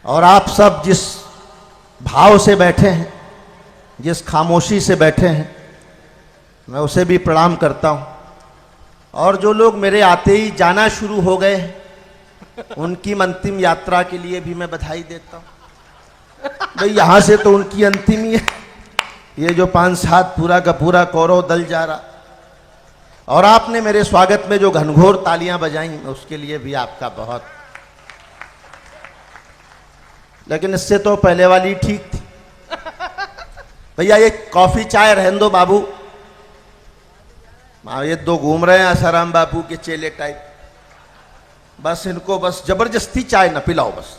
और आप सब जिस भाव से बैठे हैं, जिस खामोशी से बैठे हैं, मैं उसे भी प्रणाम करता हूँ। और जो लोग मेरे आते ही जाना शुरू हो गए हैं, उनकी अंतिम यात्रा के लिए भी मैं बधाई देता हूँ। भाई यहाँ से तो उनकी अंतिम ही है, ये जो 5-7 पूरा का पूरा कौरव दल जा रहा। और आपने मेरे स्वागत में जो घनघोर तालियां बजाई, उसके लिए भी आपका बहुत। लेकिन इससे तो पहले वाली ठीक थी। भैया ये कॉफी चाय रहने दो बाबू, ये दो घूम रहे हैं आसाराम बापू के चेले टाइप, बस इनको बस जबरदस्ती चाय न पिलाओ बस।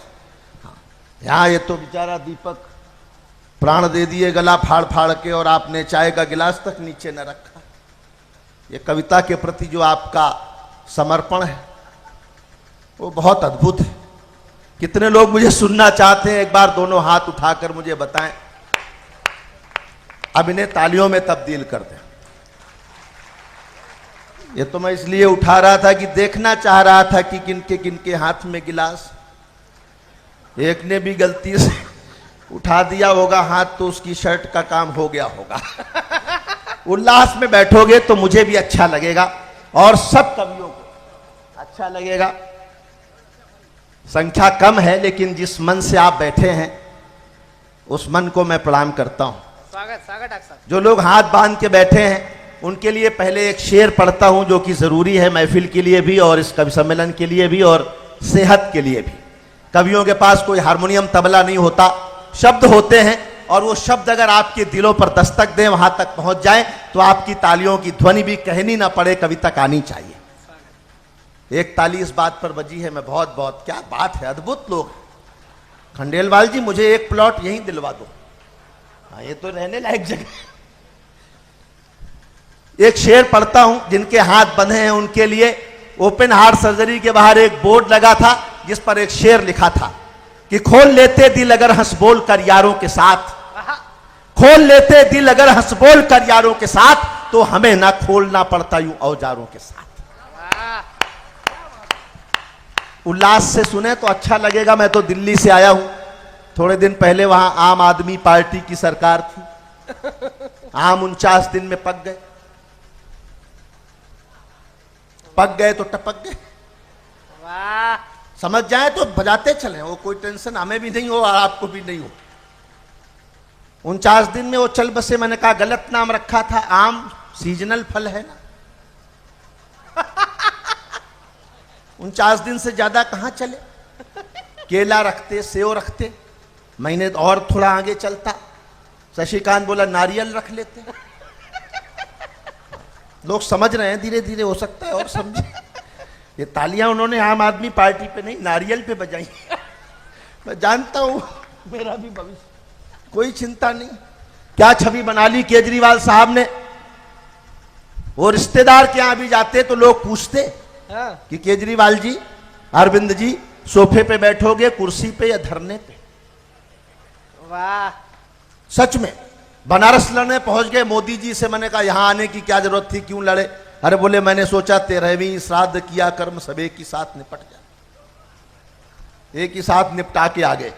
हाँ, यहाँ ये तो बेचारा दीपक प्राण दे दिए गला फाड़ फाड़ के, और आपने चाय का गिलास तक नीचे न रखा। ये कविता के प्रति जो आपका समर्पण है वो बहुत अद्भुत है। कितने लोग मुझे सुनना चाहते हैं, एक बार दोनों हाथ उठाकर मुझे बताएं। अब इन्हें तालियों में तब्दील कर दें। ये तो मैं इसलिए उठा रहा था कि देखना चाह रहा था कि किनके हाथ में गिलास। एक ने भी गलती से उठा दिया होगा हाथ तो उसकी शर्ट का काम हो गया होगा। उल्लास में बैठोगे तो मुझे भी अच्छा लगेगा और सब कवियों को अच्छा लगेगा। संख्या कम है, लेकिन जिस मन से आप बैठे हैं उस मन को मैं प्रणाम करता हूं। स्वागत डॉक्टर साहब। जो लोग हाथ बांध के बैठे हैं उनके लिए पहले एक शेर पढ़ता हूं, जो कि जरूरी है महफिल के लिए भी और इस कवि सम्मेलन के लिए भी और सेहत के लिए भी। कवियों के पास कोई हारमोनियम तबला नहीं होता, शब्द होते हैं, और वो शब्द अगर आपके दिलों पर दस्तक दें, वहां तक पहुंच जाए, तो आपकी तालियों की ध्वनि भी कहनी ना पड़े, कवि तक आनी चाहिए। एक ताली इस बात पर बजी है, मैं बहुत बहुत, क्या बात है, अद्भुत लोग। खंडेलवाल जी मुझे एक प्लॉट यहीं दिलवा दो। हाँ, ये तो रहने लायक जगह। एक शेर पढ़ता हूं, जिनके हाथ बंधे हैं उनके लिए ओपन हार्ट सर्जरी के बाहर एक बोर्ड लगा था जिस पर एक शेर लिखा था कि खोल लेते दिल अगर हंस बोल कर यारों के साथ, खोल लेते दिल अगर हंस बोल कर यारों के साथ, तो हमें ना खोलना पड़ता यूं औजारों के साथ। उल्लास से सुने तो अच्छा लगेगा। मैं तो दिल्ली से आया हूं, थोड़े दिन पहले वहां आम आदमी पार्टी की सरकार थी। आम 49 दिन में पक गए, पक गए तो टपक गए। वाह, समझ जाए तो बजाते चले, वो कोई टेंशन हमें भी नहीं हो और आपको भी नहीं हो। 49 दिन में वो चल बसे। मैंने कहा गलत नाम रखा था, आम सीजनल फल है ना। 49 दिन से ज्यादा कहां चले। केला रखते, सेव रखते, महीने और थोड़ा आगे चलता। शशिकांत बोला नारियल रख लेते। लोग समझ रहे हैं, धीरे धीरे हो सकता है और समझे। ये तालियां उन्होंने आम आदमी पार्टी पे नहीं, नारियल पे बजाई। मैं जानता हूं मेरा भी भविष्य, कोई चिंता नहीं। क्या छवि बना ली केजरीवाल साहब ने। वो रिश्तेदार के यहां भी जाते तो लोग पूछते कि केजरीवाल जी, अरविंद जी, सोफे पे बैठोगे, कुर्सी पे या धरने पे। वाह, सच में बनारस लड़ने पहुंच गए मोदी जी से। मैंने कहा यहां आने की क्या जरूरत थी, क्यों लड़े। अरे बोले मैंने सोचा 13वीं श्राद्ध किया कर्म सब एक ही साथ निपट जाए, एक ही साथ निपटा के आ गए।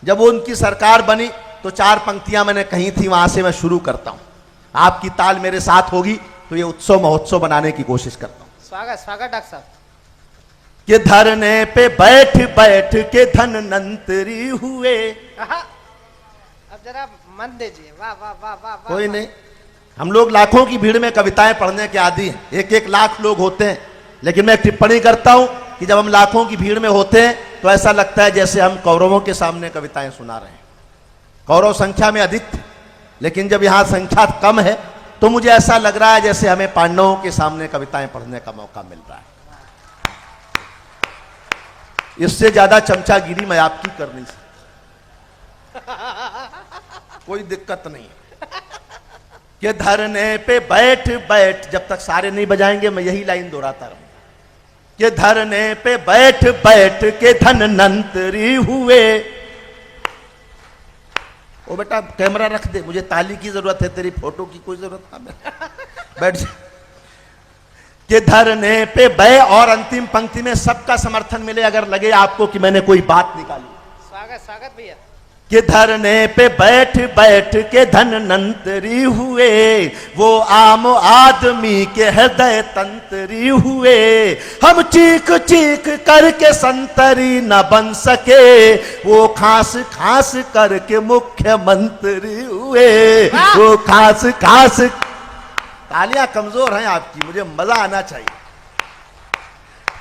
जब वो उनकी सरकार बनी तो 4 पंक्तियां मैंने कही थी, वहां से मैं शुरू करता हूं। आपकी ताल मेरे साथ होगी तो ये उत्सव महोत्सव बनाने की कोशिश करता हूं। स्वागत डॉक्टर साहब। कि धरने पे बैठ बैठ के धनवंतरी हुए। अब जरा मन दीजिए। वाह वाह वाह वाह। कोई नहीं, हम लोग लाखों की भीड़ में कविताएं पढ़ने के आदी हैं, 1-1 लाख लोग होते हैं। लेकिन मैं टिप्पणी करता हूं कि जब हम लाखों की भीड़ में होते हैं तो ऐसा लगता है जैसे हम कौरवों के सामने कविताएं सुना रहे हैं। कौरव संख्या में अधिक थे, लेकिन जब यहां संख्या कम है तो मुझे ऐसा लग रहा है जैसे हमें पांडवों के सामने कविताएं पढ़ने का मौका मिल रहा है। इससे ज्यादा चमचागिरी मैं आपकी कर नहीं सकता, कोई दिक्कत नहीं है। कि धरने पे बैठ बैठ, जब तक सारे नहीं बजाएंगे मैं यही लाइन दोहराता रहूंगा। कि धरने पे बैठ बैठ के धनवंतरी हुए। ओ बेटा कैमरा रख दे, मुझे ताली की जरूरत है, तेरी फोटो की कोई जरूरत ना। बैठ जा। कि धरने पे बै, और अंतिम पंक्ति में सबका समर्थन मिले अगर लगे आपको कि मैंने कोई बात निकाली। स्वागत स्वागत भैया। कि धरने पे बैठ बैठ के धनवंतरी हुए, वो आम आदमी के हृदय तंत्री हुए। हम चीख चीख करके संतरी न बन सके, वो खास खास करके मुख्यमंत्री हुए। वो खास खास। तालियां कमजोर हैं आपकी, मुझे मजा आना चाहिए।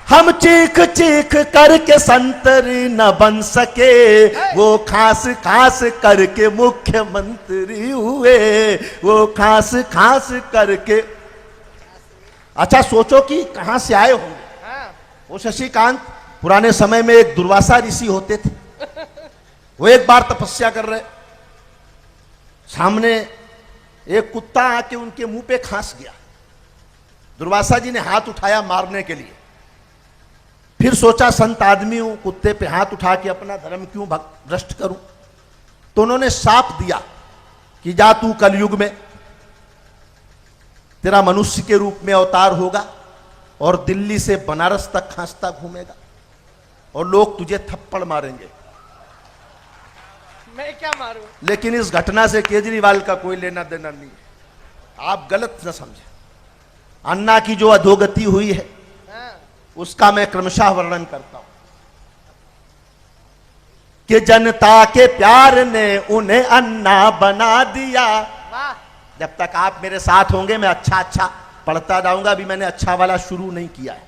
हम चीख चीख करके संतरी न बन सके, वो खास खास करके मुख्यमंत्री हुए। वो खास खास करके। अच्छा सोचो कि कहां से आए होंगे। हाँ। वो शशिकांत पुराने समय में एक दुर्वासा ऋषि होते थे। वो एक बार तपस्या कर रहे, सामने एक कुत्ता आके उनके मुंह पे खांस गया। दुर्वासा जी ने हाथ उठाया मारने के लिए, फिर सोचा संत आदमी हूं, कुत्ते पे हाथ उठा के अपना धर्म क्यों भ्रष्ट करूं। तो उन्होंने शाप दिया कि जा तू कलयुग में तेरा मनुष्य के रूप में अवतार होगा और दिल्ली से बनारस तक खांसता घूमेगा और लोग तुझे थप्पड़ मारेंगे। मैं क्या मारूं? लेकिन इस घटना से केजरीवाल का कोई लेना देना नहीं है, आप गलत न समझे। अन्ना की जो अधोगति हुई है उसका मैं क्रमशः वर्णन करता हूं कि जनता के प्यार ने उन्हें अन्ना बना दिया। वाह। जब तक आप मेरे साथ होंगे मैं अच्छा अच्छा पढ़ता जाऊंगा, अभी मैंने अच्छा वाला शुरू नहीं किया है।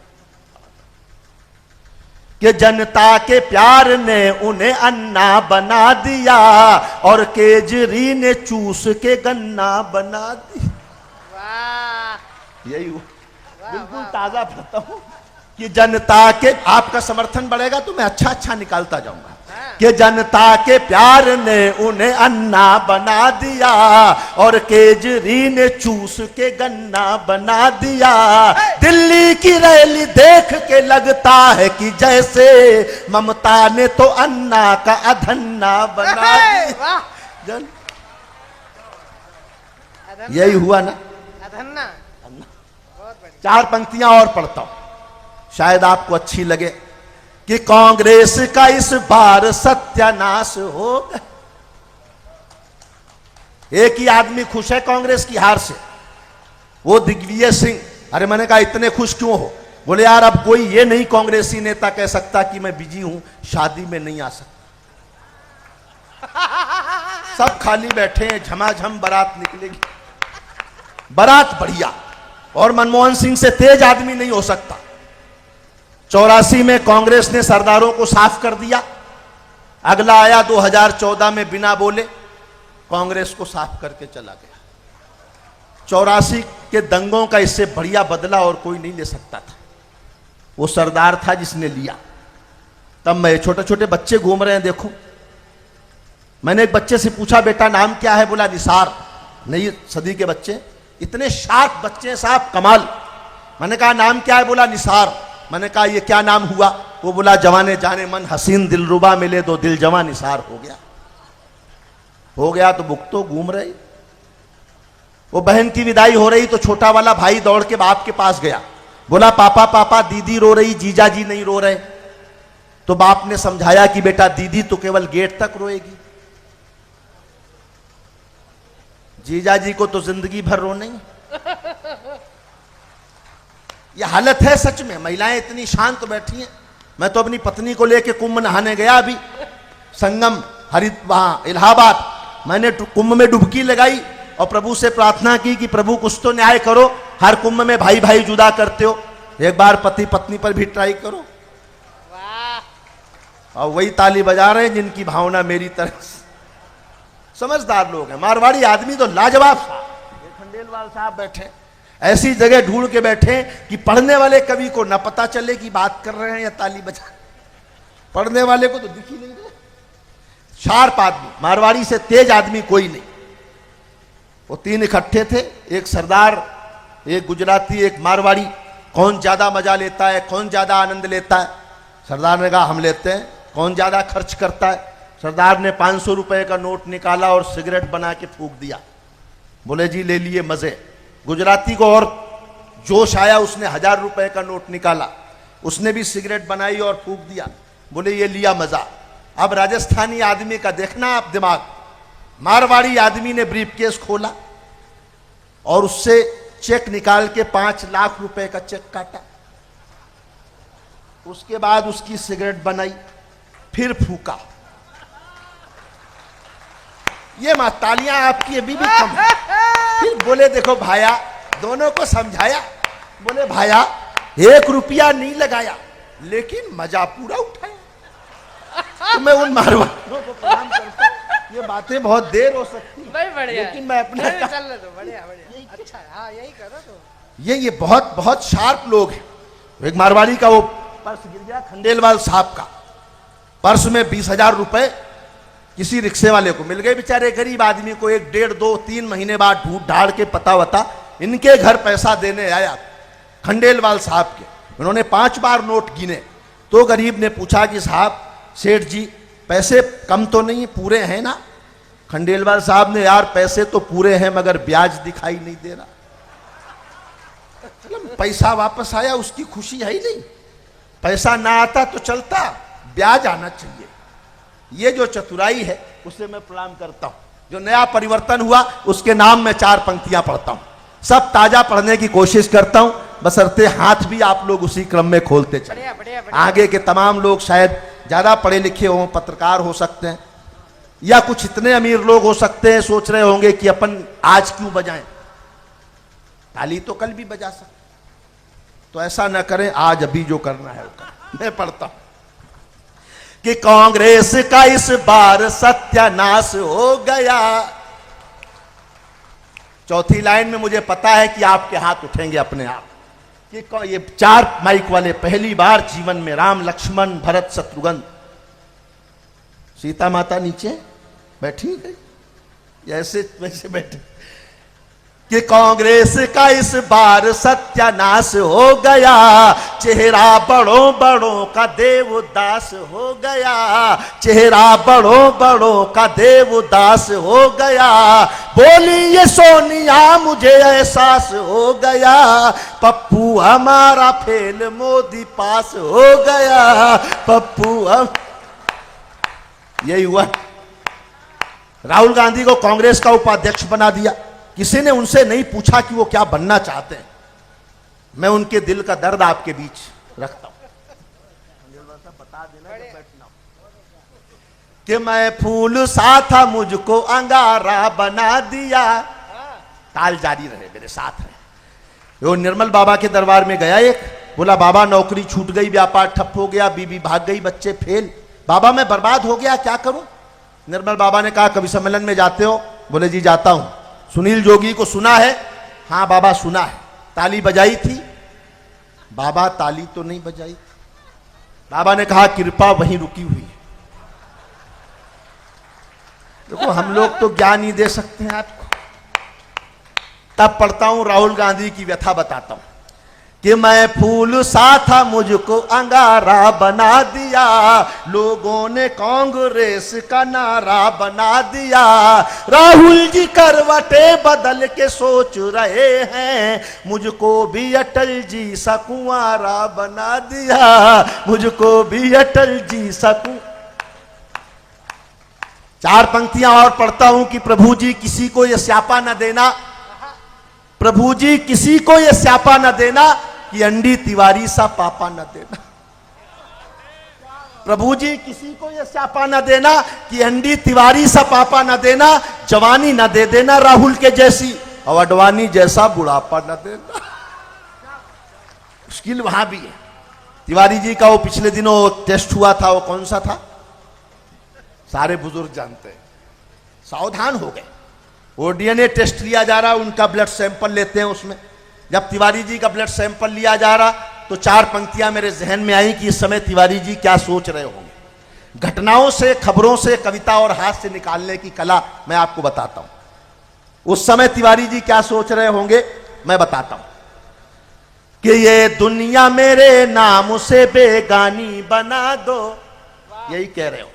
कि जनता के प्यार ने उन्हें अन्ना बना दिया और केजरी ने चूस के गन्ना बना दिया। वाह। यही हुआ, बिल्कुल ताजा पढ़ता हूं कि जनता के, आपका समर्थन बढ़ेगा तो मैं अच्छा अच्छा निकालता जाऊंगा। कि जनता के प्यार ने उन्हें अन्ना बना दिया और केजरी ने चूस के गन्ना बना दिया। दिल्ली की रैली देख के लगता है कि जैसे ममता ने तो अन्ना का अधन्ना बना दिया। जन यही हुआ ना। अधन्ना। बहुत बढ़िया। चार पंक्तियां और पढ़ता हूं, शायद आपको अच्छी लगे। कि कांग्रेस का इस बार सत्यानाश होगा। एक ही आदमी खुश है कांग्रेस की हार से, वो दिग्विजय सिंह। अरे मैंने कहा इतने खुश क्यों हो? बोले यार अब कोई ये नहीं कांग्रेसी नेता कह सकता कि मैं बिजी हूं, शादी में नहीं आ सकता। सब खाली बैठे हैं, झमाझम बारात निकलेगी, बारात बढ़िया। और मनमोहन सिंह से तेज आदमी नहीं हो सकता। 84 में कांग्रेस ने सरदारों को साफ कर दिया। अगला आया 2014 में, बिना बोले कांग्रेस को साफ करके चला गया। 84 के दंगों का इससे बढ़िया बदला और कोई नहीं ले सकता था। वो सरदार था जिसने लिया। तब मैं, छोटे छोटे बच्चे घूम रहे हैं देखो। मैंने एक बच्चे से पूछा बेटा नाम क्या है? बोला निसार। नई सदी के बच्चे, इतने शार्प बच्चे साहब, कमाल। मैंने कहा नाम क्या है? बोला निसार। मैंने कहा ये क्या नाम हुआ? वो बोला जवाने जाने मन हसीन दिलरुबा मिले तो दिल जवान निसार हो गया। हो गया तो भुगतो, घूम रही। वो बहन की विदाई हो रही तो छोटा वाला भाई दौड़ के बाप के पास गया, बोला पापा पापा दीदी रो रही, जीजा जी नहीं रो रहे। तो बाप ने समझाया कि बेटा दीदी तो केवल गेट तक रोएगी, जीजा जी को तो जिंदगी भर रोना ही। यह हालत है सच में। महिलाएं इतनी शांत बैठी हैं। मैं तो अपनी पत्नी को लेके कुंभ नहाने गया अभी, संगम वहां इलाहाबाद। मैंने कुंभ में डुबकी लगाई और प्रभु से प्रार्थना की कि प्रभु कुछ तो न्याय करो, हर कुंभ में भाई भाई जुदा करते हो, एक बार पति पत्नी पर भी ट्राई करो। वाह। और वही ताली बजा रहे हैं जिनकी भावना मेरी तरह। समझदार लोग हैं। मारवाड़ी आदमी तो लाजवाब साहब, ये खंडेलवाल साहब बैठे ऐसी जगह ढूंढ के बैठे कि पढ़ने वाले कवि को न पता चले कि बात कर रहे हैं या ताली बजा। पढ़ने वाले को तो दिख ही नहीं रहे। शार्प आदमी, मारवाड़ी से तेज आदमी कोई नहीं। वो तीन इकट्ठे थे, एक सरदार, एक गुजराती, एक मारवाड़ी। कौन ज्यादा मजा लेता है, कौन ज्यादा आनंद लेता है? सरदार ने कहा हम लेते हैं। कौन ज्यादा खर्च करता है? सरदार ने 500 रुपए का नोट निकाला और सिगरेट बना के फूंक दिया। बोले जी ले लिए मजे। गुजराती को और जोश आया, उसने 1000 रुपए का नोट निकाला, उसने भी सिगरेट बनाई और फूंक दिया। बोले ये लिया मजा। अब राजस्थानी आदमी का देखना आप दिमाग, मारवाड़ी आदमी ने ब्रीफकेस खोला और उससे चेक निकाल के 5 लाख रुपए का चेक काटा। उसके बाद उसकी सिगरेट बनाई, फिर फूका। ये तालियां आपकी अभी भी कम है। फिर बोले देखो भाया, दोनों को समझाया, बोले भाया 1 रुपया नहीं लगाया लेकिन मजा पूरा उठाया। तो मैं उन मारवाड़ियों को प्रणाम करता हूं। ये बातें बहुत देर हो सकती नहीं, बढ़िया लेकिन मैं अपना चल रहे तो बढ़िया बढ़िया अच्छा है। हाँ यही करो तो। ये बहुत बहुत शार्प लोग हैं। एक मारवाड़ी का वो पर्स गिर गया, खंडेलवाल साहब का पर्स में 20,000 रुपए किसी रिक्शे वाले को मिल गए। बेचारे गरीब आदमी को 1, 1.5, 2, 3 महीने बाद ढूंढ ढाड़ के पता वता इनके घर पैसा देने आया खंडेलवाल साहब के। उन्होंने 5 बार नोट गिने तो गरीब ने पूछा कि साहब सेठ जी पैसे कम तो नहीं, पूरे हैं ना? खंडेलवाल साहब ने, यार पैसे तो पूरे हैं मगर ब्याज दिखाई नहीं दे रहा। मतलब पैसा वापस आया, उसकी खुशी है ही नहीं। पैसा ना आता तो चलता, ब्याज आना चाहिए। ये जो चतुराई है उसे मैं प्रणाम करता हूं। जो नया परिवर्तन हुआ उसके नाम में 4 पंक्तियां पढ़ता हूं। सब ताजा पढ़ने की कोशिश करता हूं, बशर्ते हाथ भी आप लोग उसी क्रम में खोलते चले। बढ़िया बढ़िया बढ़िया। आगे के तमाम लोग शायद ज्यादा पढ़े लिखे हों, पत्रकार हो सकते हैं, या कुछ इतने अमीर लोग हो सकते हैं सोच रहे होंगे कि अपन आज क्यों बजाएं, ताली तो कल भी बजा सकते। तो ऐसा न करें, आज अभी जो करना है वो करें। मैं पढ़ता हूं कि कांग्रेस का इस बार सत्यानाश हो गया। चौथी लाइन में मुझे पता है कि आपके हाथ उठेंगे अपने आप कि ये 4 माइक वाले पहली बार जीवन में राम लक्ष्मण भरत शत्रुघ्न, सीता माता नीचे बैठी गई, ऐसे वैसे बैठे कि कांग्रेस का इस बार सत्यानाश हो गया। चेहरा बड़ों बड़ों का देवदास हो गया, चेहरा बड़ों बड़ों का देवदास हो गया। बोली ये सोनिया मुझे एहसास हो गया, पप्पू हमारा फेल मोदी पास हो गया, पप्पू हम। यही हुआ। राहुल गांधी को कांग्रेस का उपाध्यक्ष बना दिया। किसी ने उनसे नहीं पूछा कि वो क्या बनना चाहते हैं। मैं उनके दिल का दर्द आपके बीच रखता हूं। बता देना जब बैठना कि मैं फूल सा था मुझको अंगारा बना दिया। ताल जारी रहे, मेरे साथ रहे। वो निर्मल बाबा के दरबार में गया एक, बोला बाबा नौकरी छूट गई, व्यापार ठप हो गया, बीवी भाग गई, बच्चे फेल, बाबा मैं बर्बाद हो गया, क्या करूं? निर्मल बाबा ने कहा कवि सम्मेलन में जाते हो? बोले जी जाता हूं। सुनील जोगी को सुना है? हाँ बाबा सुना है। ताली बजाई थी? बाबा ताली तो नहीं बजाई। बाबा ने कहा कृपा वहीं रुकी हुई है। देखो हम लोग तो ज्ञान ही दे सकते हैं आपको। तब पढ़ता हूं, राहुल गांधी की व्यथा बताता हूं कि मैं फूल सा था मुझको अंगारा बना दिया, लोगों ने कांग्रेस का नारा बना दिया। राहुल जी करवटे बदल के सोच रहे हैं, मुझको भी अटल जी सा कुंवारा बना दिया, मुझको भी अटल जी सा 4 पंक्तियां और पढ़ता हूं कि प्रभु जी किसी को यह स्यापा न देना, प्रभु जी किसी को यह स्यापा न देना कि अंडी तिवारी सा पापा न देना। प्रभु जी किसी को यह स्यापा न देना कि अंडी तिवारी सा पापा न देना, जवानी न दे देना राहुल के जैसी, और अडवाणी जैसा बुढ़ापा न देना। मुश्किल वहां भी है। तिवारी जी का वो पिछले दिनों टेस्ट हुआ था, वो कौन सा था? सारे बुजुर्ग जानते हैं। सावधान हो गए। वो डीएनए टेस्ट लिया जा रहा, उनका ब्लड सैंपल लेते हैं। उसमें जब तिवारी जी का ब्लड सैंपल लिया जा रहा तो 4 पंक्तियां मेरे जहन में आई कि इस समय तिवारी जी क्या सोच रहे होंगे। घटनाओं से, खबरों से कविता और हास्य निकालने की कला मैं आपको बताता हूं। उस समय तिवारी जी क्या सोच रहे होंगे मैं बताता हूं कि ये दुनिया मेरे नाम से बेगानी बना दो, यही कह रहे हो।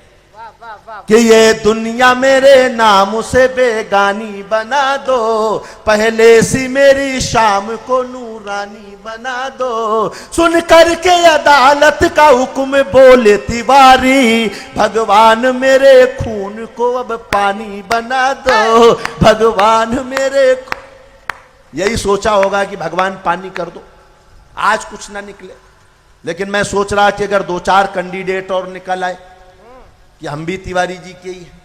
वाह वाह कि ये दुनिया मेरे नाम से बेगानी बना दो, पहले सी मेरी शाम को नूरानी बना दो। सुन करके अदालत का हुक्म बोले तिवारी, भगवान मेरे खून को अब पानी बना दो, भगवान मेरे। यही सोचा होगा कि भगवान पानी कर दो, आज कुछ ना निकले। लेकिन मैं सोच रहा कि अगर 2-4 कैंडिडेट और निकल आए कि हम भी तिवारी जी के ही हैं,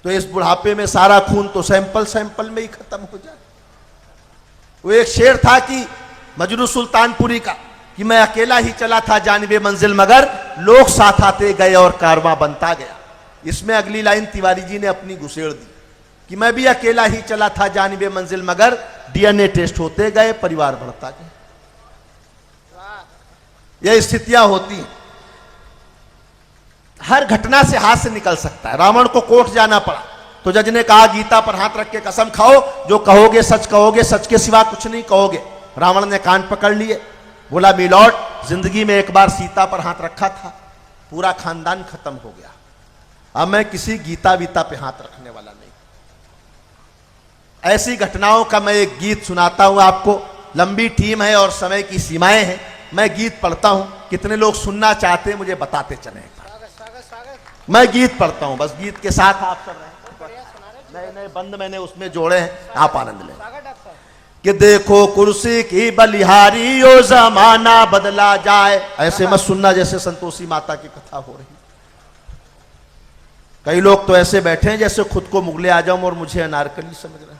तो इस बुढ़ापे में सारा खून तो सैंपल में ही खत्म हो जाए। वो एक शेर था कि मजनू सुल्तानपुरी का, कि मैं अकेला ही चला था जानिबे मंजिल मगर लोग साथ आते गए और कारवां बनता गया। इसमें अगली लाइन तिवारी जी ने अपनी घुसेड़ दी कि मैं भी अकेला ही चला था जानिबे मंजिल मगर डीएनए टेस्ट होते गए, परिवार बढ़ता गया। यह स्थितियां होती हैं। हर घटना से हाथ से निकल सकता है। रावण को कोर्ट जाना पड़ा तो जज ने कहा गीता पर हाथ रख के कसम खाओ, जो कहोगे सच के सिवा कुछ नहीं कहोगे। रावण ने कान पकड़ लिए, बोला मिलॉर्ड, जिंदगी में एक बार सीता पर हाथ रखा था, पूरा खानदान खत्म हो गया, अब मैं किसी गीता वीता पे हाथ रखने वाला नहीं। ऐसी घटनाओं का मैं एक गीत सुनाता हूं आपको। लंबी टीम है और समय की सीमाएं हैं, मैं गीत पढ़ता हूं। कितने लोग सुनना चाहते हैं मुझे बताते चले। मैं गीत पढ़ता हूं, बस गीत के साथ आप चल रहे हैं। नए नए बंद मैंने उसमें जोड़े हैं, आप आनंद लें। कि देखो कुर्सी की बलिहारी, ओ जमाना बदला जाए। ऐसे मत सुनना जैसे संतोषी माता की कथा हो रही। कई लोग तो ऐसे बैठे हैं जैसे खुद को मुगले आजम और मुझे अनारकली समझ रहे हैं।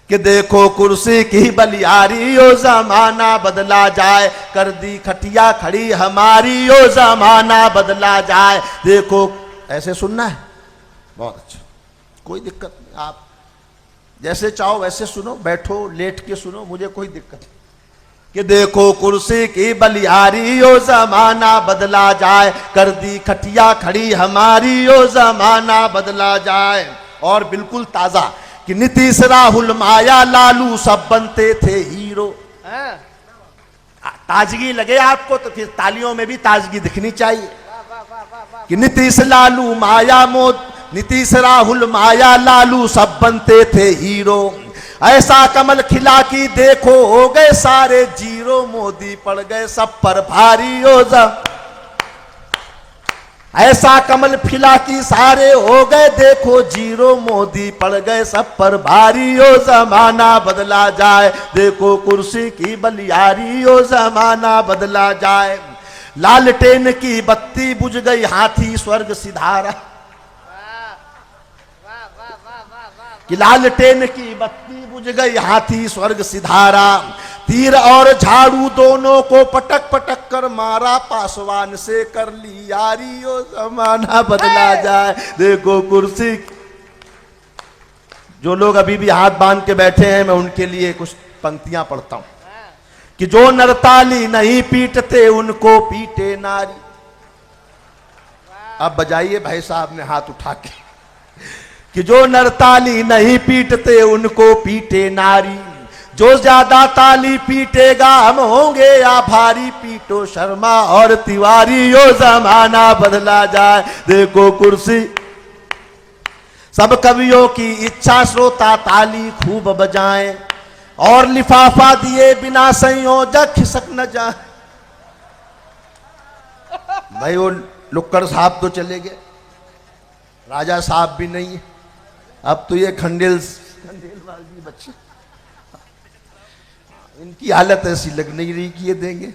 कि देखो कुर्सी की बलिहारी, ओ जमाना बदला जाए, कर दी खटिया खड़ी हमारी, ओ जमाना बदला जाए। देखो, ऐसे सुनना है, बहुत अच्छा, कोई दिक्कत नहीं, आप जैसे चाहो वैसे सुनो, बैठो लेट के सुनो, मुझे कोई दिक्कत नहीं। कि देखो कुर्सी की बलिहारी, ओ जमाना बदला जाए, कर दी खटिया खड़ी हमारी, ओ जमाना बदला जाए। और बिल्कुल ताजा कि नीतीश राहुल माया लालू सब बनते थे हीरो। ताजगी लगे आपको तो फिर तालियों में भी ताजगी दिखनी चाहिए। कि नीतीश लालू माया नीतीश राहुल माया लालू सब बनते थे हीरो, ऐसा कमल खिला कि देखो हो गए सारे जीरो, मोदी पड़ गए सब पर भारी, ओ ऐसा कमल खिला कि सारे हो गए देखो जीरो, मोदी पड़ गए सब पर भारी, ओ जमाना बदला जाए। देखो कुर्सी की बलिहारी, ओ जमाना बदला जाए। लालटेन की बत्ती बुझ गई, हाथी स्वर्ग सिधारा। कि लालटेन की बत्ती बुझ गई, हाथी स्वर्ग सिधारा। तीर और झाड़ू दोनों को पटक पटक कर मारा, पासवान से कर ली यारी, ओ जमाना बदला जाए। देखो कुर्सी। जो लोग अभी भी हाथ बांध के बैठे हैं, मैं उनके लिए कुछ पंक्तियां पढ़ता हूं। कि जो नरताली नहीं पीटते उनको पीटे नारी। अब बजाइए भाई साहब ने हाथ उठा के। कि जो नरताली नहीं पीटते उनको पीटे नारी, जो ज्यादा ताली पीटेगा हम होंगे आभारी, पीटो शर्मा और तिवारी, ओ जमाना बदला जाए। देखो कुर्सी। सब कवियों की इच्छा श्रोता ताली खूब बजाएं, और लिफाफा दिए बिना संयोजक खिसक न जाए। भाई वो लुक्कड़ साहब तो चले गए, राजा साहब भी नहीं है, अब तो ये खंडेलवाल बच्चे, इनकी हालत ऐसी लग नहीं रही कि ये देंगे।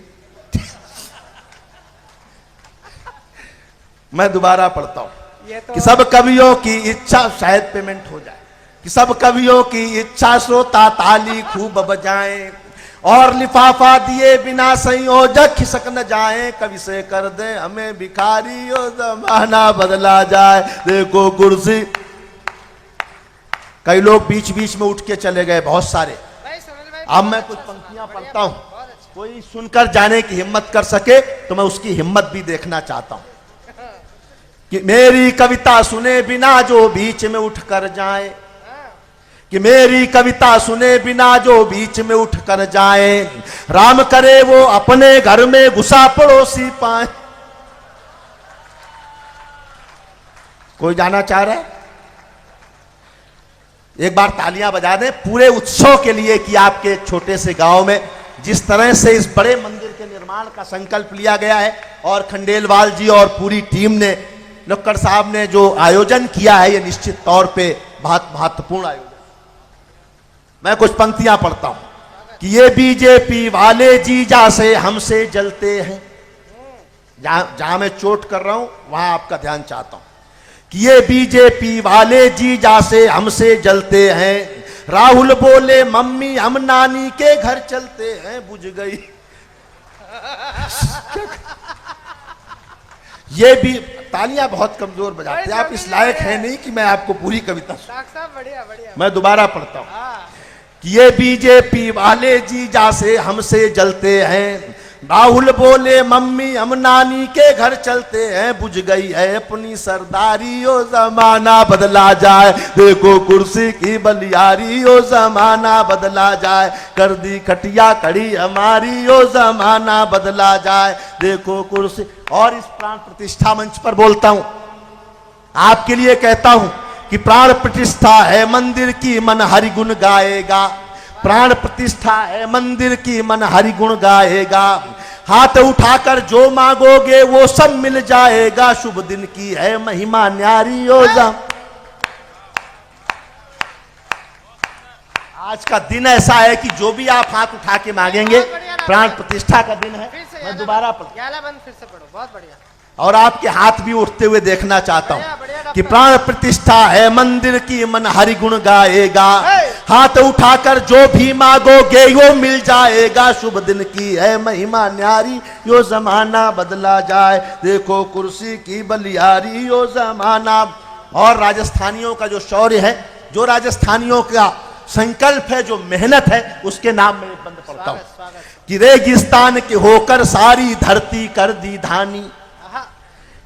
मैं दोबारा पढ़ता हूं। कि सब कवियों की इच्छा, शायद पेमेंट हो जाए। कि सब कवियों की इच्छा श्रोता ताली खूब बजाएं, और लिफाफा दिए बिना संयोजक खिसक न जाएं, कवि से कर दे हमें भिखारी, ओ जमाना बदला जाए। देखो कुर्सी। कई लोग बीच बीच में उठ के चले गए, बहुत सारे। अब मैं कुछ पंक्तियां पढ़ता हूं, कोई सुनकर जाने की हिम्मत कर सके तो मैं उसकी हिम्मत भी देखना चाहता हूं। कि मेरी कविता सुने बिना जो बीच में उठ कर जाए, कि मेरी कविता सुने बिना जो बीच में उठ कर जाए, राम करे वो अपने घर में घुसा पड़ोसी पाए। कोई जाना चाह रहा है? एक बार तालियां बजा दें पूरे उत्सव के लिए कि आपके एक छोटे से गांव में जिस तरह से इस बड़े मंदिर के निर्माण का संकल्प लिया गया है और खंडेलवाल जी और पूरी टीम ने, लक्कड़ साहब ने जो आयोजन किया है, ये निश्चित तौर पे बहुत महत्वपूर्ण आयोजन। मैं कुछ पंक्तियां पढ़ता हूं कि ये बीजेपी वाले जीजा से हमसे जलते हैं। जहां मैं चोट कर रहा हूं वहां आपका ध्यान चाहता हूं कि ये बीजेपी वाले जीजा से हमसे जलते हैं। राहुल बोले मम्मी हम नानी के घर चलते हैं, बुझ गई। ये भी तालियां बहुत कमजोर बजाते हैं, आप इस लायक हैं नहीं कि मैं आपको पूरी कविता बढ़िया बढ़िया। मैं दोबारा पढ़ता हूं कि ये बीजेपी वाले जीजा से हमसे जलते हैं। राहुल बोले मम्मी हम नानी के घर चलते हैं, बुझ गई है अपनी सरदारी, ओ जमाना बदला जाए, देखो कुर्सी की बलियारी, ओ जमाना बदला जाए, कर दी खटिया कड़ी हमारी, ओ जमाना बदला जाए, देखो कुर्सी। और इस प्राण प्रतिष्ठा मंच पर बोलता हूं, आपके लिए कहता हूं कि प्राण प्रतिष्ठा है मंदिर की, मन हरि गुण गाएगा। प्राण प्रतिष्ठा है मंदिर की, मन हरि गुण गाएगा। हाथ उठाकर जो मांगोगे वो सब मिल जाएगा, शुभ दिन की है महिमा न्यारी योजा। आज का दिन ऐसा है कि जो भी आप हाथ उठा के मांगेंगे, प्राण प्रतिष्ठा का दिन है। मैं दोबारा फिर से पढ़ो, बहुत बढ़िया। और आपके हाथ भी उठते हुए देखना चाहता हूं कि प्राण प्रतिष्ठा है मंदिर की, मन हरि गुण गाएगा। हाथ उठाकर जो भी मांगोगे वो मिल जाएगा, शुभ दिन की है महिमा न्यारी, यो जमाना बदला जाए, देखो कुर्सी की बलियारी, यो जमाना। और राजस्थानियों का जो शौर्य है, जो राजस्थानियों का संकल्प है, जो मेहनत है, उसके नाम में एक बंद पढ़ता हूं कि रेगिस्तान के होकर सारी धरती कर दी धानी,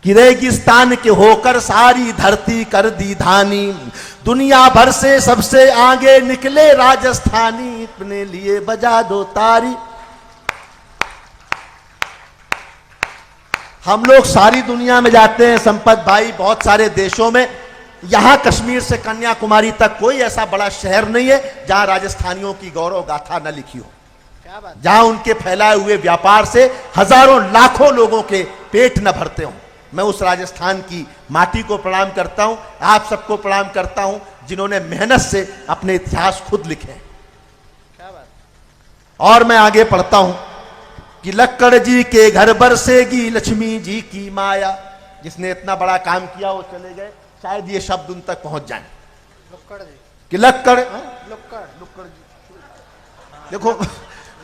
कि रेगिस्तान के होकर सारी धरती कर दी धानी, दुनिया भर से सबसे आगे निकले राजस्थानी, अपने लिए बजा दो तारी। हम लोग सारी दुनिया में जाते हैं संपत भाई, बहुत सारे देशों में, यहां कश्मीर से कन्याकुमारी तक कोई ऐसा बड़ा शहर नहीं है जहां राजस्थानियों की गौरव गाथा न लिखी हो, जहां उनके फैलाए हुए व्यापार से हजारों लाखों लोगों के पेट न भरते हों। मैं उस राजस्थान की माटी को प्रणाम करता हूं, आप सबको प्रणाम करता हूं जिन्होंने मेहनत से अपने इतिहास खुद लिखे। क्या बात। और मैं आगे पढ़ता हूं कि लक्कड़ जी के घर बरसेगी लक्ष्मी जी की माया। जिसने इतना बड़ा काम किया वो चले गए, शायद ये शब्द उन तक पहुंच जाए। लक्कड़ जी कि लक्कड़ लक्कड़ जी। देखो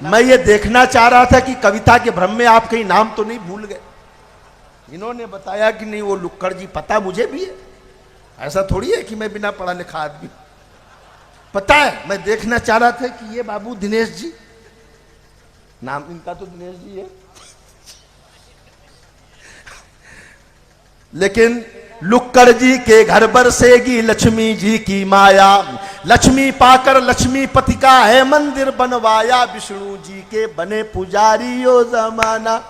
मैं ये देखना चाह रहा था कि कविता के भ्रम में आप कहीं नाम तो नहीं भूल गए। इन्होंने बताया कि नहीं वो लुक्कड़ जी, पता मुझे भी है, ऐसा थोड़ी है कि मैं बिना पढ़ा लिखा आदमी, पता है। मैं देखना चाह रहा था कि ये बाबू दिनेश जी, नाम इनका तो दिनेश जी है, लेकिन लुक्कड़ जी के घर बरसेगी लक्ष्मी जी की माया, लक्ष्मी पाकर लक्ष्मीपति का है मंदिर बनवाया, विष्णु जी के बने पुजारी ओ जमाना।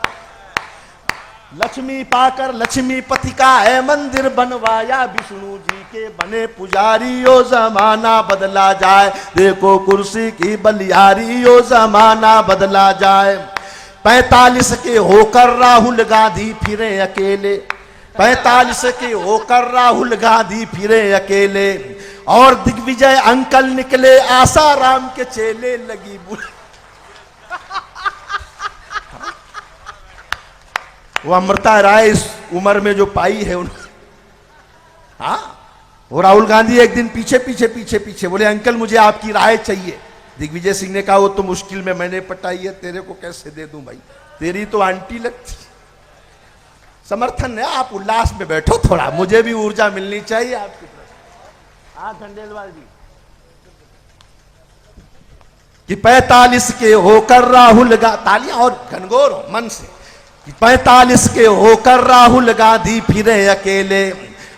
लक्ष्मी पाकर लक्ष्मीपति का है मंदिर बनवाया, विष्णु जी के बने पुजारी, ओ जमाना बदला जाए, देखो कुर्सी की बलियारी, ओ जमाना बदला जाए। 45 के होकर राहुल गांधी फिरे अकेले, 45 के होकर राहुल गांधी फिरे अकेले, और दिग्विजय अंकल निकले आसाराम के चेले, लगी बुरी। वो अमृता राय इस उम्र में जो पाई है हाँ, वो राहुल गांधी एक दिन पीछे पीछे पीछे पीछे बोले अंकल मुझे आपकी राय चाहिए। दिग्विजय सिंह ने कहा वो तो मुश्किल में मैंने पटाई है, तेरे को कैसे दे दूं भाई, तेरी तो आंटी लगती। समर्थन है, आप उल्लास में बैठो थोड़ा, मुझे भी ऊर्जा मिलनी चाहिए आपकी तरफ। हाँ खंडेलवाल जी कि 45 के होकर राहुल तालियां और घनघोर हो मन से, 45 के होकर राहुल गांधी फिरे अकेले,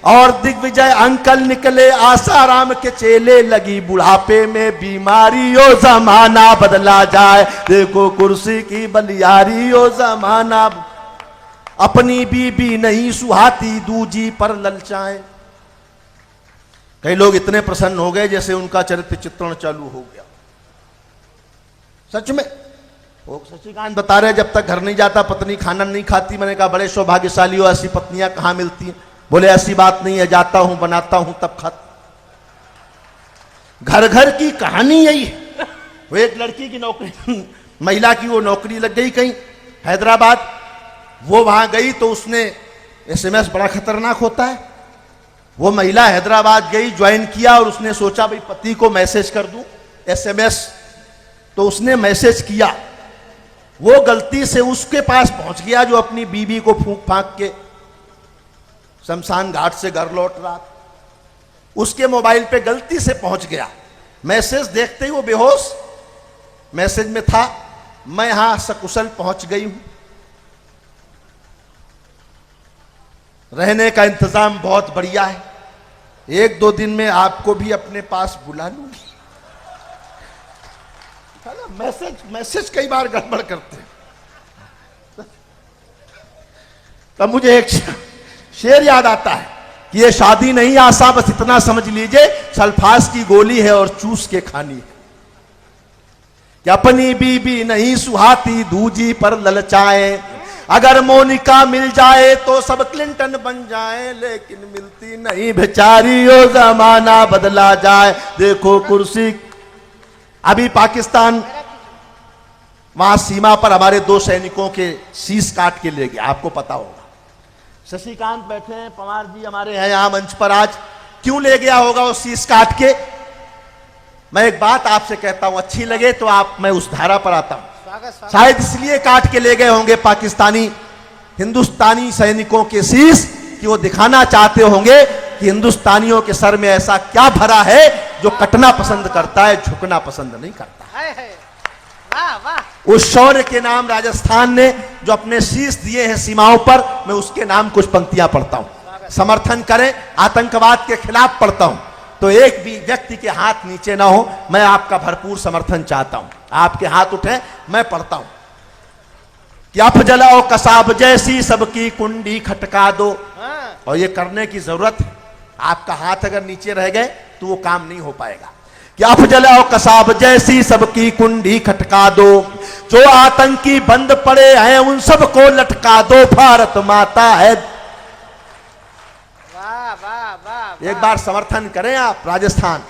और दिग्विजय अंकल निकले आसाराम के चेले, लगी बुढ़ापे में बीमारी, ओ जमाना बदला जाए, देखो कुर्सी की बलियारी, ओ जमाना। अपनी बीबी नहीं सुहाती दूजी पर ललचाए, कई लोग इतने प्रसन्न हो गए जैसे उनका चरित्र चित्रण चालू हो गया। सच में वो शशिकांत बता रहे जब तक घर नहीं जाता पत्नी खाना नहीं खाती। मैंने कहा बड़े सौभाग्यशाली हो, ऐसी पत्नियां कहां मिलती हैं? बोले ऐसी बात नहीं है, जाता हूं बनाता हूं तब खाता। घर घर की कहानी यही है। वो एक लड़की की नौकरी महिला की वो नौकरी लग गई कहीं हैदराबाद। वो वहां गई तो उसने एसएमएस बड़ा खतरनाक होता है। वो महिला हैदराबाद गई, ज्वाइन किया और उसने सोचा भाई पति को मैसेज कर दूं एसएमएस। तो उसने मैसेज किया, वो गलती से उसके पास पहुंच गया जो अपनी बीवी को फूंक फांक के शमशान घाट से घर लौट रहा था। उसके मोबाइल पे गलती से पहुंच गया। मैसेज देखते ही वो बेहोश। मैसेज में था मैं यहां सकुशल पहुंच गई हूं, रहने का इंतजाम बहुत बढ़िया है, 1-2 दिन में आपको भी अपने पास बुला लूंगी। मैसेज कई बार गड़बड़ करते हैं। तब मुझे एक शेर याद आता है कि ये शादी नहीं आसा, बस इतना समझ लीजिए सल्फास की गोली है और चूस के खानी है। कि अपनी बीबी नहीं सुहाती दूजी पर ललचाए, अगर मोनिका मिल जाए तो सब क्लिंटन बन जाए, लेकिन मिलती नहीं बेचारी ओ जमाना बदला जाए। देखो कुर्सी। अभी पाकिस्तान वहां सीमा पर हमारे 2 सैनिकों के शीश काट के ले गया, आपको पता होगा। शशिकांत बैठे हैं, पवार जी हमारे हैं यहां मंच पर आज। क्यों ले गया होगा वो शीश काट के? मैं एक बात आपसे कहता हूं, अच्छी लगे तो आप मैं उस धारा पर आता हूं। शायद इसलिए काट के ले गए होंगे पाकिस्तानी हिंदुस्तानी सैनिकों के शीश कि वो दिखाना चाहते होंगे कि हिंदुस्तानियों के सर में ऐसा क्या भरा है जो कटना पसंद करता है, झुकना पसंद नहीं करता। वाह वाह। उस शौर्य के नाम राजस्थान ने जो अपने शीश दिए हैं सीमाओं पर, मैं उसके नाम कुछ पंक्तियां पढ़ता हूं। समर्थन करें, आतंकवाद के खिलाफ पढ़ता हूं। तो एक भी व्यक्ति के हाथ नीचे ना हो, मैं आपका भरपूर समर्थन चाहता हूं। आपके हाथ उठे, मैं पढ़ता हूं कि अफ जलाओ कसाब जैसी सबकी कुंडी खटका दो। और ये करने की जरूरत है। आपका हाथ अगर नीचे रह गए तो वो काम नहीं हो पाएगा। कि अफ जलाओ कसाब जैसी सबकी कुंडी खटका दो, जो आतंकी बंद पड़े हैं उन सबको लटका दो, भारत माता है। वाह वाह वाह। एक बार समर्थन करें आप राजस्थान।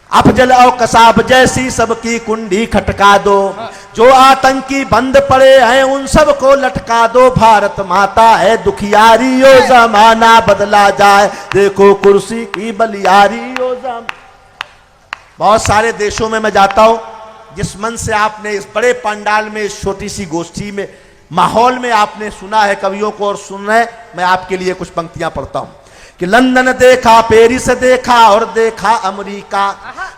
अफ जलाओ कसाब जैसी सबकी कुंडी खटका दो, जो आतंकी बंद पड़े हैं उन सबको लटका दो, भारत माता है दुखियारी ओ जमाना बदला जाए, देखो कुर्सी की बलियारी ओ जमाना। बहुत सारे देशों में मैं जाता हूं, जिस मन से आपने इस बड़े पंडाल में, इस छोटी सी गोष्ठी में, माहौल में आपने सुना है कवियों को और सुन रहे, मैं आपके लिए कुछ पंक्तियां पढ़ता हूं कि लंदन देखा, पेरिस देखा और देखा अमेरिका,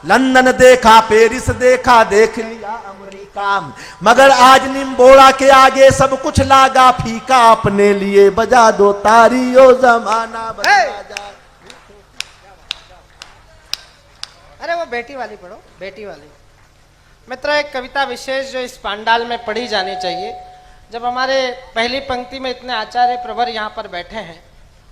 लंदन देखा, पेरिस देखा, देख लिया अमेरिका, मगर आज निम्बोड़ा के आगे सब कुछ लागा फीका, अपने लिए बजा दो तारी ओ जमाना बदला जाए। अरे वो बेटी वाली पढ़ो, बेटी वाली। मित्रों, एक कविता विशेष जो इस पंडाल में पढ़ी जानी चाहिए। जब हमारे पहली पंक्ति में इतने आचार्य प्रवर यहाँ पर बैठे हैं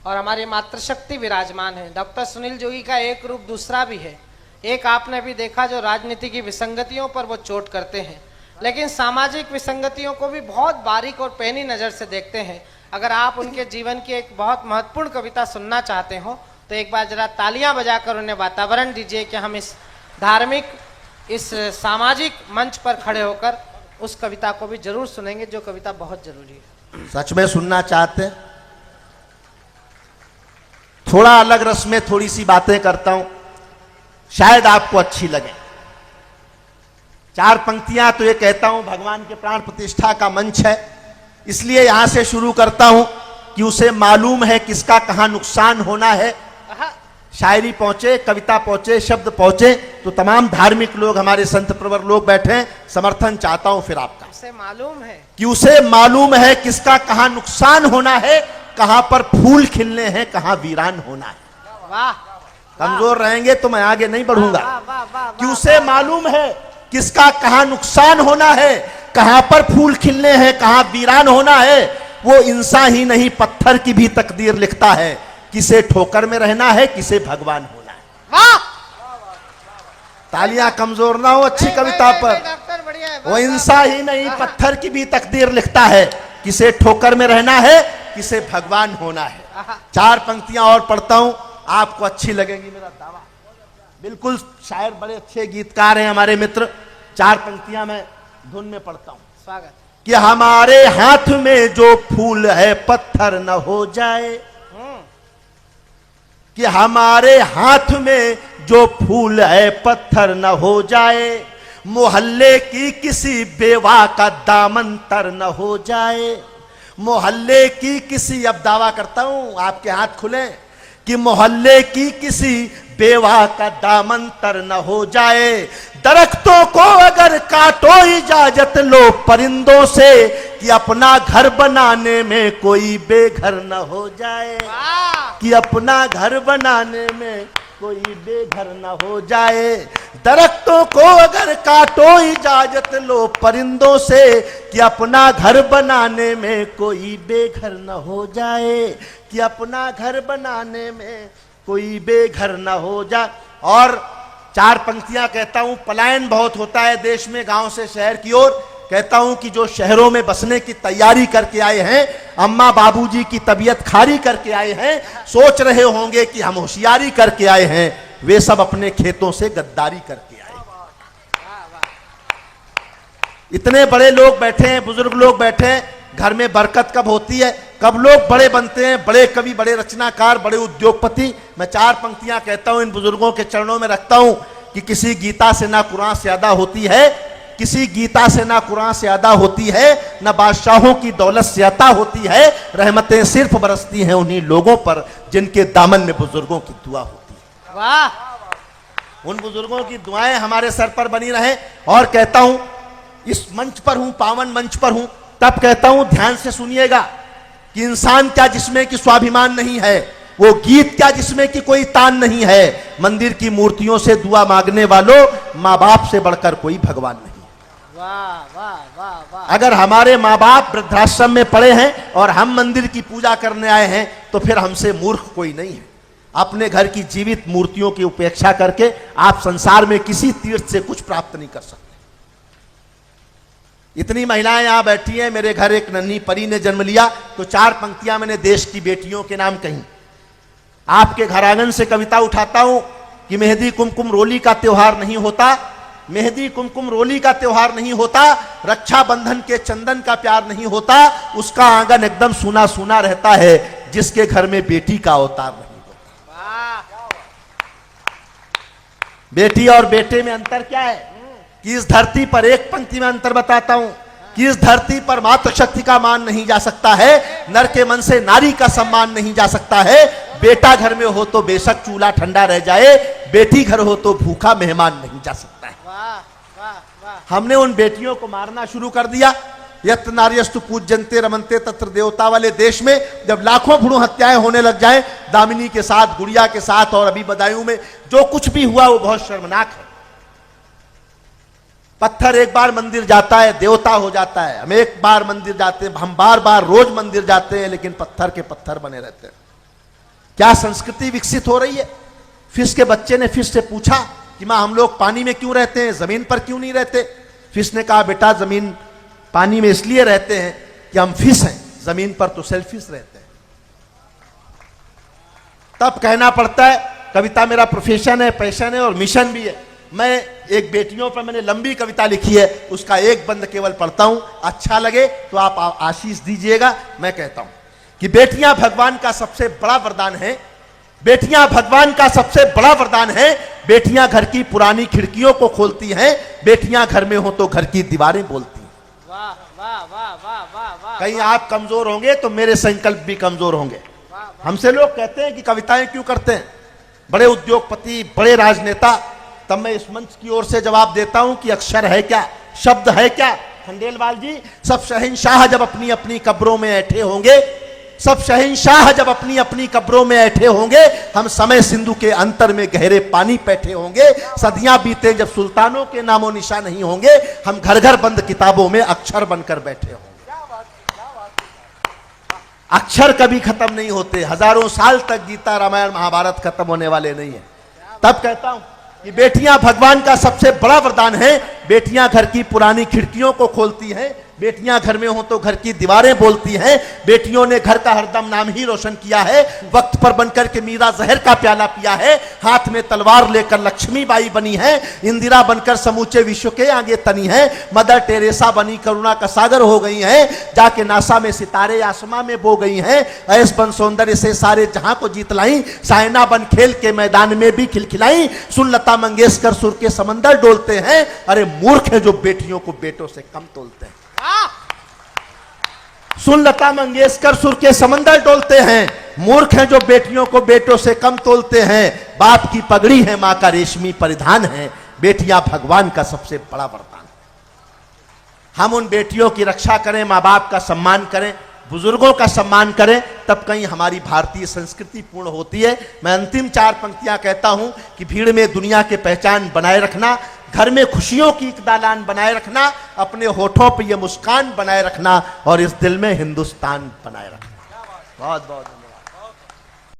और हमारी मातृशक्ति विराजमान है, डॉक्टर सुनील जोगी का एक रूप दूसरा भी है। एक आपने भी देखा जो राजनीति की विसंगतियों पर वो चोट करते हैं, लेकिन सामाजिक विसंगतियों को भी बहुत बारीक और पैनी नज़र से देखते हैं। अगर आप उनके जीवन की एक बहुत महत्वपूर्ण कविता सुनना चाहते हो तो एक बार जरा तालियां बजाकर उन्हें वातावरण दीजिए कि हम इस धार्मिक, इस सामाजिक मंच पर खड़े होकर उस कविता को भी जरूर सुनेंगे, जो कविता बहुत जरूरी है। सच में सुनना चाहते हैं? थोड़ा अलग रस में थोड़ी सी बातें करता हूं, शायद आपको अच्छी लगे। 4 पंक्तियां तो ये कहता हूं भगवान के प्राण प्रतिष्ठा का मंच है, इसलिए यहां से शुरू करता हूं कि उसे मालूम है किसका कहां नुकसान होना है। शायरी पहुंचे, कविता पहुंचे, शब्द पहुंचे तो तमाम धार्मिक लोग, हमारे संत प्रवर लोग बैठे हैं, समर्थन चाहता हूं फिर आपका। उसे मालूम है कि उसे मालूम है किसका कहां नुकसान होना है, कहां पर फूल खिलने हैं, कहां वीरान होना है। वाह। कमजोर रहेंगे तो मैं आगे नहीं बढ़ूंगा। वाह, वाह, वाह, कि उसे मालूम है किसका कहां नुकसान होना है, कहां पर फूल खिलने हैं, कहां वीरान होना है। वो इंसान ही नहीं पत्थर की भी तकदीर लिखता है, किसे ठोकर में रहना है, किसे भगवान होना है। वाह तालियां कमजोर ना हो अच्छी कविता पर। डॉक्टर बढ़िया है। वो इंसान ही नहीं, पत्थर की भी तकदीर लिखता है, किसे ठोकर में रहना है, किसे भगवान होना है। 4 पंक्तियां और पढ़ता हूं, आपको अच्छी लगेंगी, मेरा दावा। बिल्कुल शायर बड़े अच्छे गीतकार हैं हमारे मित्र। 4 पंक्तियां मैं धुन में पढ़ता हूं। स्वागत। कि हमारे हाथ में जो फूल है पत्थर न हो जाए, कि हमारे हाथ में जो फूल है पत्थर न हो जाए, मोहल्ले की किसी बेवा का दामन तर न हो जाए, मोहल्ले की किसी, अब दावा करता हूं आपके हाथ खुले, कि मोहल्ले की किसी बेवा का दामन तर न हो जाए, दरख्तों को अगर काटो इजाजत लो परिंदों से, कि अपना घर बनाने में कोई बेघर न हो जाए, कि अपना घर बनाने में कोई बेघर न हो जाए, दरख्तों को अगर काटो इजाजत लो परिंदों से, कि अपना घर बनाने में कोई बेघर न हो जाए, कि अपना घर बनाने में कोई बेघर न हो जाए। और 4 पंक्तियां कहता हूं, पलायन बहुत होता है देश में गांव से शहर की ओर। कहता हूं कि जो शहरों में बसने की तैयारी करके आए हैं, अम्मा बाबूजी की तबीयत खारी करके आए हैं, सोच रहे होंगे कि हम होशियारी करके आए हैं, वे सब अपने खेतों से गद्दारी करके आए। इतने बड़े लोग बैठे हैं, बुजुर्ग लोग बैठे हैं, घर में बरकत कब होती है, कब लोग बड़े बनते हैं, बड़े कवि, बड़े रचनाकार, बड़े उद्योगपति। मैं 4 पंक्तियां कहता हूं, इन बुजुर्गों के चरणों में रखता हूं कि किसी गीता से ना कुरान से अदा होती है, किसी गीता से ना कुरान से अदा होती है, ना बादशाहों की दौलत से अता होती है, रहमतें सिर्फ बरसती हैं उन्हीं लोगों पर जिनके दामन में बुजुर्गों की दुआ होती है। वाह, उन बुजुर्गों की दुआएं हमारे सर पर बनी रहे। और कहता हूं, इस मंच पर हूं, पावन मंच पर हूं, तब कहता हूं ध्यान से सुनिएगा कि इंसान क्या जिसमें कि स्वाभिमान नहीं है, वो गीत क्या जिसमें कि कोई तान नहीं है, मंदिर की मूर्तियों से दुआ मांगने वालों, माँ बाप से बढ़कर कोई भगवान नहीं। वाह वाह वाह वाह। अगर हमारे माँ बाप वृद्धाश्रम में पड़े हैं और हम मंदिर की पूजा करने आए हैं, तो फिर हमसे मूर्ख कोई नहीं है। अपने घर की जीवित मूर्तियों की उपेक्षा करके आप संसार में किसी तीर्थ से कुछ प्राप्त नहीं कर सकते। इतनी महिलाएं यहां बैठी हैं, मेरे घर एक नन्ही परी ने जन्म लिया, तो 4 पंक्तियां मैंने देश की बेटियों के नाम कही। आपके घर आंगन से कविता उठाता हूं कि मेहंदी कुमकुम रोली का त्योहार नहीं होता, मेहंदी कुमकुम रोली का त्योहार नहीं होता, रक्षाबंधन के चंदन का प्यार नहीं होता, उसका आंगन एकदम सूना सूना रहता है जिसके घर में बेटी का अवतार नहीं होता। बेटी और बेटे में अंतर क्या है कि इस धरती पर, एक पंक्ति में अंतर बताता हूं, कि इस धरती पर मातृशक्ति का मान नहीं जा सकता है, नर के मन से नारी का सम्मान नहीं जा सकता है। बेटा घर में हो तो बेशक चूल्हा ठंडा रह जाए, बेटी घर हो तो भूखा मेहमान नहीं जा सकता है। हमने उन बेटियों को मारना शुरू कर दिया। यत नार्यस्तु पूज्यन्ते रमन्ते तत्र देवता वाले देश में जब लाखों भ्रूण हत्याएं होने लग जाए, दामिनी के साथ, गुड़िया के साथ, और अभी बदायूं में जो कुछ भी हुआ वो बहुत शर्मनाक है। पत्थर एक बार मंदिर जाता है देवता हो जाता है, हम एक बार मंदिर जाते हैं, हम बार बार रोज मंदिर जाते हैं, लेकिन पत्थर के पत्थर बने रहते हैं। क्या संस्कृति विकसित हो रही है। फिश के बच्चे ने फिश से पूछा कि मां हम लोग पानी में क्यों रहते हैं, जमीन पर क्यों नहीं रहते। फिश ने कहा बेटा जमीन पानी में इसलिए रहते हैं कि हम फिश हैं, जमीन पर तो सेल्फिश रहते हैं। तब कहना पड़ता है कविता मेरा प्रोफेशन है, पैशन है और मिशन भी है। मैं एक बेटियों पर मैंने लंबी कविता लिखी है, उसका एक बंद केवल पढ़ता हूं, अच्छा लगे तो आप आशीष दीजिएगा। मैं कहता हूं कि बेटियां भगवान का सबसे बड़ा वरदान है, बेटियां भगवान का सबसे बड़ा वरदान है। बेटियां घर की पुरानी खिड़कियों को खोलती हैं, बेटियां घर में हो तो घर की दीवारें बोलती हैं। वाह वाह वाह वाह वाह वाह। कहीं आप कमजोर होंगे तो मेरे संकल्प भी कमजोर होंगे। हमसे लोग कहते हैं कि कविताएं क्यों करते हैं, बड़े उद्योगपति, बड़े राजनेता। तब मैं इस मंच की ओर से जवाब देता हूं कि अक्षर है क्या, शब्द है क्या। खंडेलवाल जी, सब शहंशाह जब अपनी अपनी कब्रों में ऐठे होंगे, सब शहंशाह जब अपनी अपनी कब्रों में ऐठे होंगे, हम समय सिंधु के अंतर में गहरे पानी बैठे होंगे। सदियां बीते जब सुल्तानों के नामो निशा नहीं होंगे, हम घर घर बंद किताबों में अक्षर बनकर बैठे होंगे। अक्षर कभी खत्म नहीं होते, हजारों साल तक गीता रामायण महाभारत खत्म होने वाले नहीं है। तब कहता हूं कि बेटियां भगवान का सबसे बड़ा वरदान है। बेटियां घर की पुरानी खिड़कियों को खोलती हैं, बेटियां घर में हो तो घर की दीवारें बोलती हैं। बेटियों ने घर का हरदम नाम ही रोशन किया है। वक्त पर बनकर के मीरा जहर का प्याला पिया है, हाथ में तलवार लेकर लक्ष्मीबाई बनी है, इंदिरा बनकर समूचे विश्व के आगे तनी है, मदर टेरेसा बनी करुणा का सागर हो गई हैं, जाके नासा में सितारे आसमां में बो गई हैं, ऐस बन सौंदर्य से सारे जहां को जीत लाई, सायना बन खेल के मैदान में भी खिलखिलाई, सुन लता मंगेशकर सुर के समंदर डोलते हैं। अरे मूर्ख है जो बेटियों को बेटों से कम तोलते हैं। सुन लता मंगेशकर सुर के समंदर डोलते हैं, मूर्ख हैं जो बेटियों को बेटों से कम तोलते हैं। बाप की पगड़ी है, मां का रेशमी परिधान है, बेटियां भगवान का सबसे बड़ा वरदान। हम उन बेटियों की रक्षा करें, मां बाप का सम्मान करें, बुजुर्गों का सम्मान करें, तब कहीं हमारी भारतीय संस्कृति पूर्ण होती है। मैं अंतिम 4 पंक्तियां कहता हूं कि भीड़ में दुनिया के पहचान बनाए रखना, घर में खुशियों की एक दालान बनाए रखना, अपने होठों पर यह मुस्कान बनाए रखना और इस दिल में हिंदुस्तान बनाए रखना। बहुत बहुत